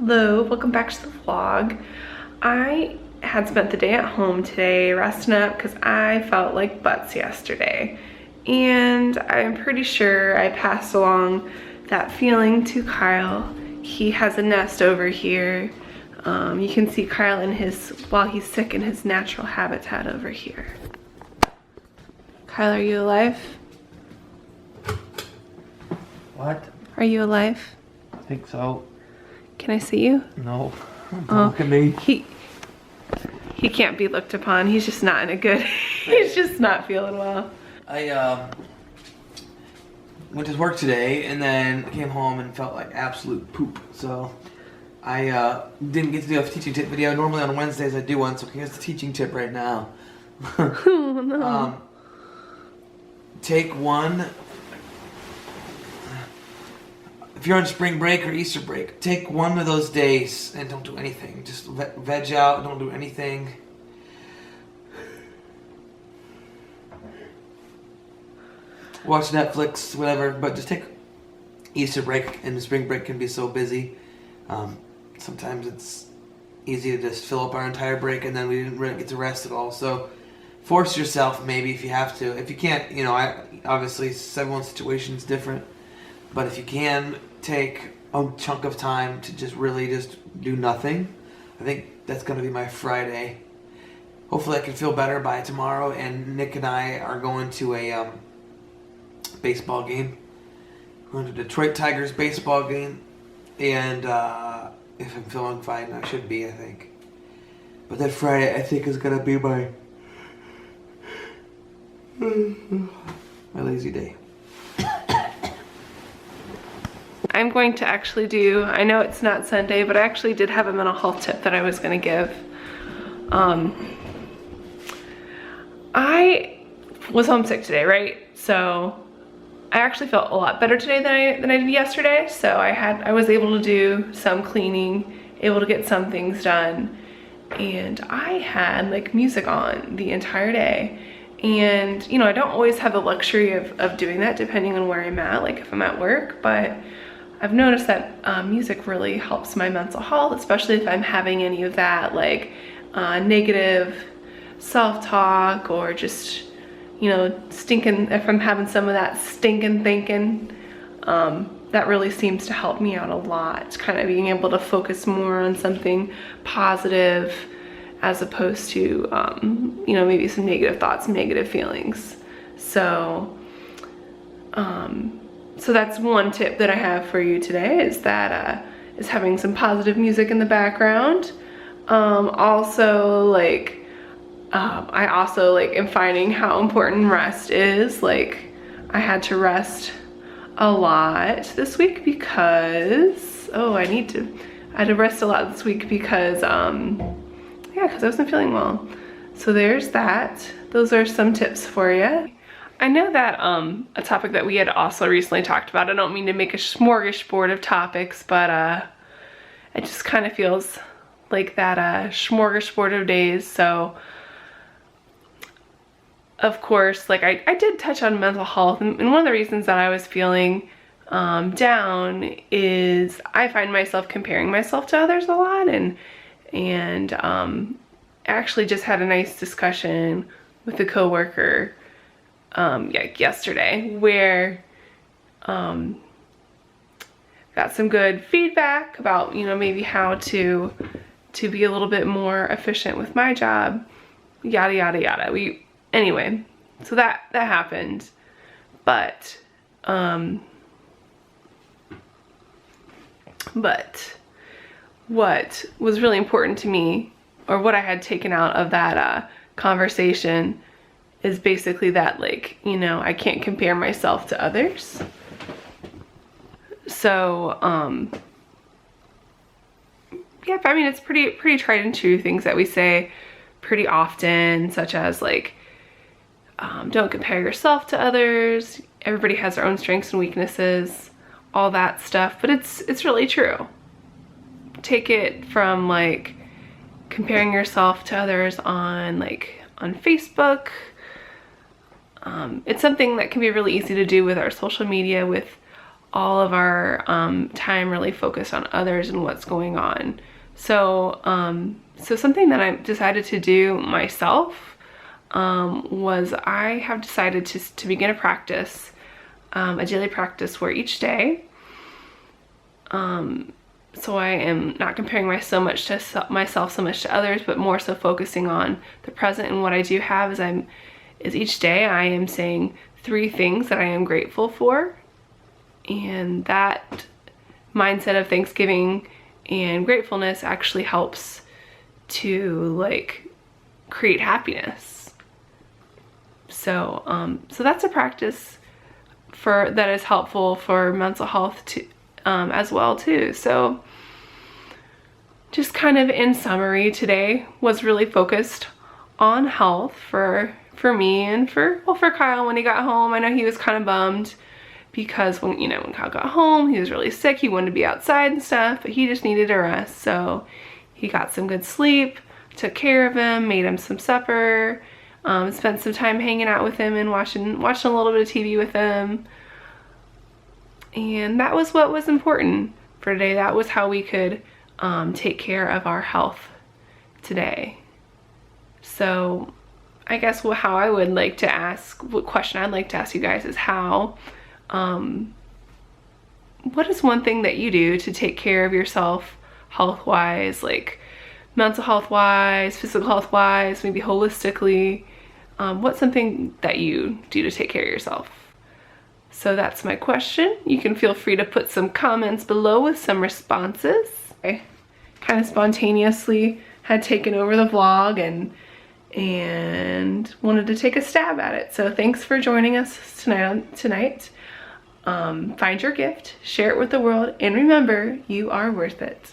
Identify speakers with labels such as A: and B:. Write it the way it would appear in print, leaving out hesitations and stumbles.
A: Hello, welcome back to the vlog. I had spent the day at home today resting up because I felt like butts yesterday. And I'm pretty sure I passed along that feeling to Kyle. He has a nest over here. You can see Kyle in while he's sick, in his natural habitat over here. Kyle, are you alive?
B: What?
A: Are you alive?
B: I think so.
A: Can I see you?
B: No. Don't look at me.
A: He can't be looked upon. He's just not in a good, he's just not feeling well.
B: I went to work today and then came home and felt like absolute poop. So I didn't get to do a teaching tip video. Normally on Wednesdays I do one, so here's the teaching tip right now.
A: Oh no.
B: Take one. If you're on spring break or Easter break, take one of those days and don't do anything. Just veg out, don't do anything. Watch Netflix, whatever, but just take Easter break, and the spring break can be so busy. Sometimes it's easy to just fill up our entire break and then we didn't really get to rest at all. So force yourself maybe if you have to. If you can't, obviously everyone's situation is different. But if you can take a chunk of time to just really just do nothing, I think that's going to be my Friday. Hopefully I can feel better by tomorrow, and Nick and I are going to a baseball game. We're going to Detroit Tigers baseball game, and if I'm feeling fine, I should be, I think. But that Friday I think is going to be my lazy day.
A: I'm going to actually I know it's not Sunday, but I actually did have a mental health tip that I was going to give. I was homesick today, right? So I actually felt a lot better today than I did yesterday. So I was able to do some cleaning, able to get some things done, and I had like music on the entire day. And I don't always have the luxury of doing that depending on where I'm at, like if I'm at work, but I've noticed that music really helps my mental health, especially if I'm having any of that like negative self-talk, or just, if I'm having some of that stinking thinking. That really seems to help me out a lot, kind of being able to focus more on something positive as opposed to, maybe some negative thoughts, negative feelings. So that's one tip that I have for you today, is having some positive music in the background. Also, I also am finding how important rest is. Like, I had to rest a lot this week because, I had to rest a lot this week because, because I wasn't feeling well. So there's that. Those are some tips for you. I know that a topic that we had also recently talked about, I don't mean to make a smorgasbord of topics, but it just kind of feels like that smorgasbord of days. So of course, I did touch on mental health, and one of the reasons that I was feeling down is I find myself comparing myself to others a lot, and actually just had a nice discussion with a coworker yesterday, where got some good feedback about maybe how to be a little bit more efficient with my job, yada yada yada. Anyway, so that happened, but what was really important to me, or what I had taken out of that conversation, is basically that I can't compare myself to others. So yeah, I mean, it's pretty tried and true things that we say pretty often, such as don't compare yourself to others, everybody has their own strengths and weaknesses, all that stuff, but it's really true. Take it from comparing yourself to others on Facebook. It's something that can be really easy to do with our social media, with all of our time really focused on others and what's going on. So, so something that I decided to do myself was I have decided to begin a practice, a daily practice where each day, so I am not comparing myself so much to others, but more so focusing on the present. And what I do have is each day I am saying 3 things that I am grateful for. And that mindset of thanksgiving and gratefulness actually helps to like create happiness. So so that's a practice that is helpful for mental health too, as well too. So just kind of in summary, today was really focused on health for me and for Kyle when he got home. I know he was kind of bummed because when Kyle got home, he was really sick. He wanted to be outside and stuff, but he just needed a rest. So he got some good sleep, took care of him, made him some supper, spent some time hanging out with him and watching a little bit of TV with him. And that was what was important for today. That was how we could take care of our health today. So I guess what question I'd like to ask you guys is what is one thing that you do to take care of yourself health-wise, like mental health-wise, physical health-wise, maybe holistically? What's something that you do to take care of yourself? So that's my question. You can feel free to put some comments below with some responses. I kind of spontaneously had taken over the vlog and wanted to take a stab at it. So thanks for joining us tonight. Find your gift, share it with the world, and remember, you are worth it.